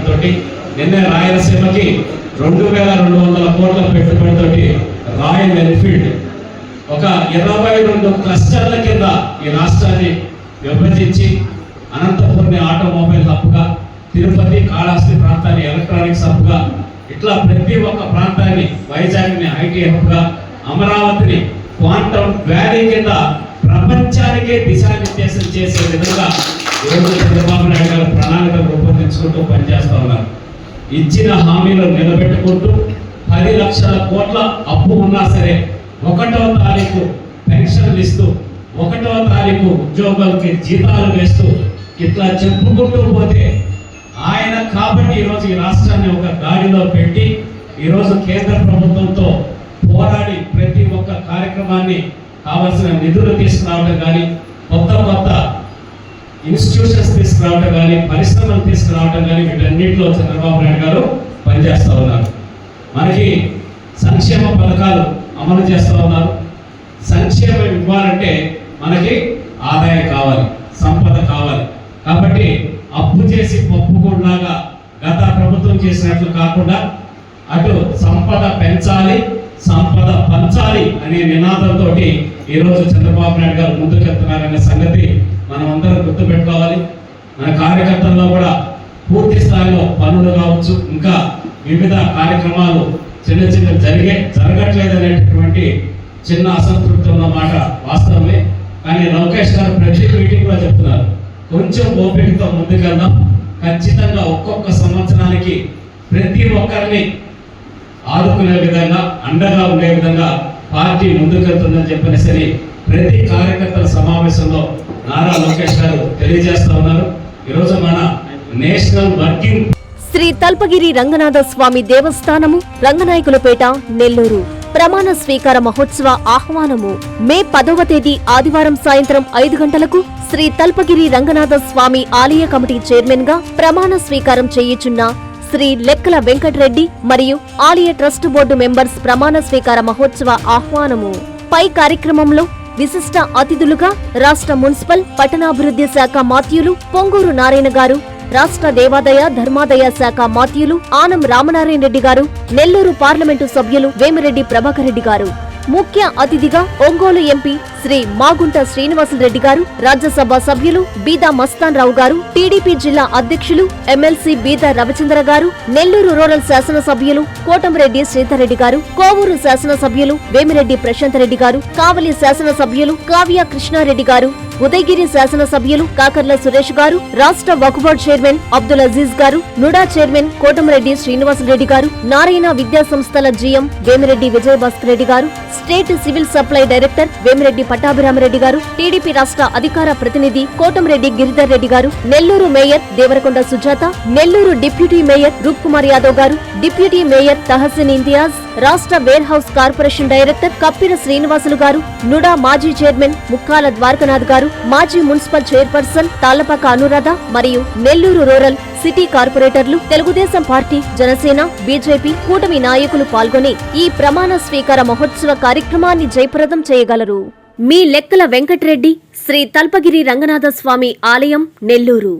పెట్టుబడితో నిన్న రాయలసీమకి 2200 కోట్ల పెట్టుబడితోటి రాయల్ ఎన్ఫీల్డ్ ఒక 22 క్లస్టర్ల కింద ఈ రాష్ట్రాన్ని విభజించి అనంతపురం ఆటోమొబైల్ హబ్గా, తిరుపతి కాళహస్తి ప్రాంతాన్ని ఎలక్ట్రానిక్స్ హబ్గా, ఇట్లా ప్రతి ఒక్క ప్రాంతాన్ని వైజాగ్ని ఐటీ హబ్గా, అమరావతిని క్వాంటమ్ వ్యాలీ కింద ప్రపంచానికే దిశానిర్దేశం చేసే విధంగా ఈరోజు చంద్రబాబు నాయుడు గారు ప్రణాళికలు రూపొందించుకుంటూ పనిచేస్తూ ఉన్నారు. ఇచ్చిన హామీలు నిలబెట్టుకుంటూ 10 లక్షల కోట్ల అప్పు ఉన్నా సరే 1వ తారీఖు పెన్షన్లు ఇస్తూ 1వ తారీఖు ఉద్యోగులకి జీతాలు వేస్తూ ఇట్లా చెప్పుకుంటూ పోతే ఆయన కాబట్టి ఈరోజు ఈ రాష్ట్రాన్ని ఒక గాడిలో పెట్టి ఈరోజు కేంద్ర ప్రభుత్వంతో పోరాడి ప్రతి ఒక్క కార్యక్రమాన్ని కావాల్సిన నిధులు తీసుకురావడం కానీ, కొత్త ఇన్స్టిట్యూషన్స్ తీసుకురావడం కానీ, పరిశ్రమలు తీసుకురావడం కానీ, వీటన్నిటిలో చంద్రబాబు నాయుడు గారు పనిచేస్తూ ఉన్నారు. మనకి సంక్షేమ పథకాలు అమలు చేస్తూ ఉన్నారు. సంక్షేమం ఇవ్వాలంటే మనకి ఆదాయం కావాలి, సంపద కావాలి. కాబట్టి అప్పు చేసి పప్పుకోలాగా గత ప్రభుత్వం చేసినట్లు కాకుండా అటు సంపద పెంచాలి, సంపద పంచాలి అనే నినాదంతో ఈరోజు చంద్రబాబు నాయుడు గారు ముందుకెళ్తున్నారనే సంగతి మనం అందరం గుర్తుపెట్టుకోవాలి. మన కార్యకర్తల్లో కూడా పూర్తి స్థాయిలో పనులు కావచ్చు, ఇంకా వివిధ కార్యక్రమాలు చిన్న జరగట్లేదు అనేటటువంటి చిన్న అసంతృప్తి ఉన్న మాట వాస్తవమే. కానీ లోకేష్ గారు ప్రతి మీటింగ్లో చెప్తున్నారు, కొంచెం ఓపికతో ముందుకెళ్దాం, ఖచ్చితంగా ఒక్కొక్క సంవత్సరానికి ప్రతి ఒక్కరిని ఆదుకునే విధంగా, అండగా ఉండే విధంగా పార్టీ ముందుకెళ్తుందని చెప్పనేసరి ప్రతి కార్యకర్తల సమావేశంలో నారా లోకేష్ గారు తెలియజేస్తా ఉన్నారు. ఈరోజు మన నేషనల్ వర్కింగ్ శ్రీ తల్పగిరి రంగనాథ స్వామి దేవస్థానము, రంగనాయకులపేట, నెల్లూరు ప్రమాణ స్వీకార మహోత్సవ ఆహ్వానము మే 10వ తేదీ ఆదివారం సాయంత్రం 5 గంటలకు శ్రీ తల్పగిరి రంగనాథ స్వామి ఆలయ కమిటీ చైర్మన్ గా ప్రమాణ స్వీకారం చేయుచున్న శ్రీ లెక్కల వెంకటరెడ్డి మరియు ఆలయ ట్రస్ట్ బోర్డు మెంబర్స్ ప్రమాణ స్వీకార మహోత్సవ ఆహ్వానము. పై కార్యక్రమంలో విశిష్ట అతిథులుగా రాష్ట్ర మున్సిపల్ పట్టణాభివృద్ధి శాఖ మాత్యులు పొంగూరు నారాయణ గారు, రాష్ట్ర దేవాదాయ ధర్మాదాయ శాఖ మాత్యులు ఆనం రామనారాయణ రెడ్డి గారు, నెల్లూరు పార్లమెంటు సభ్యులు వేమిరెడ్డి ప్రభాకర్ రెడ్డి గారు, ముఖ్య అతిథిగా ఒంగోలు ఎంపీ శ్రీ మాగుంట శ్రీనివాసరెడ్డి గారు, రాజ్యసభ సభ్యులు బీదా మస్తాన్ రావు గారు, టీడీపీ జిల్లా అధ్యక్షులు ఎమ్మెల్సీ బీదా రవిచంద్ర గారు, నెల్లూరు రూరల్ శాసనసభ్యులు కోటంరెడ్డి శ్రీధర్రెడ్డి గారు, కోవూరు శాసనసభ్యులు వేమిరెడ్డి ప్రశాంత్ రెడ్డి గారు, కావలి శాసనసభ్యులు కావ్య కృష్ణారెడ్డి గారు, ఉదయగిరి శాసనసభ్యులు కాకర్ల సురేష్ గారు, రాష్ట్ర వక్ఫ్ బోర్డు చైర్మన్ అబ్దుల్ అజీజ్ గారు, నుడా చైర్మన్ కోటంరెడ్డి శ్రీనివాసరెడ్డి గారు, నారాయణ విద్యా సంస్థల GM Vemireddy Vijayabhaskar Reddy garu, state civil supply director Vemireddy Pattabhiramareddy garu, TDP రాష్ట్ర అధికార ప్రతినిధి Kotamreddy Giridhar Reddy garu, Nellore mayor Devarakonda Sujatha, Nellore deputy mayor Roop Kumar Yadav garu, deputy mayor Tahseen Imtiaz, రాష్ట్ర warehouse corporation director Kappira Srinivasulu garu, NUDA మాజీ చైర్మన్ ముక్కాల ద్వారకనాథ్ గారు, మాజీ మున్సిపల్ చైర్పర్సన్ తాళ్లపాక అనురాధ మరియు నెల్లూరు రూరల్ సిటీ కార్పొరేటర్లు, తెలుగుదేశం పార్టీ, జనసేన, బీజేపీ కూటమి నాయకులు పాల్గొని ఈ ప్రమాణ స్వీకార మహోత్సవ కార్యక్రమాన్ని జయప్రదం చేయగలరు. మీ లెక్కల వెంకటరెడ్డి, శ్రీ తల్పగిరి రంగనాథ స్వామి ఆలయం, నెల్లూరు.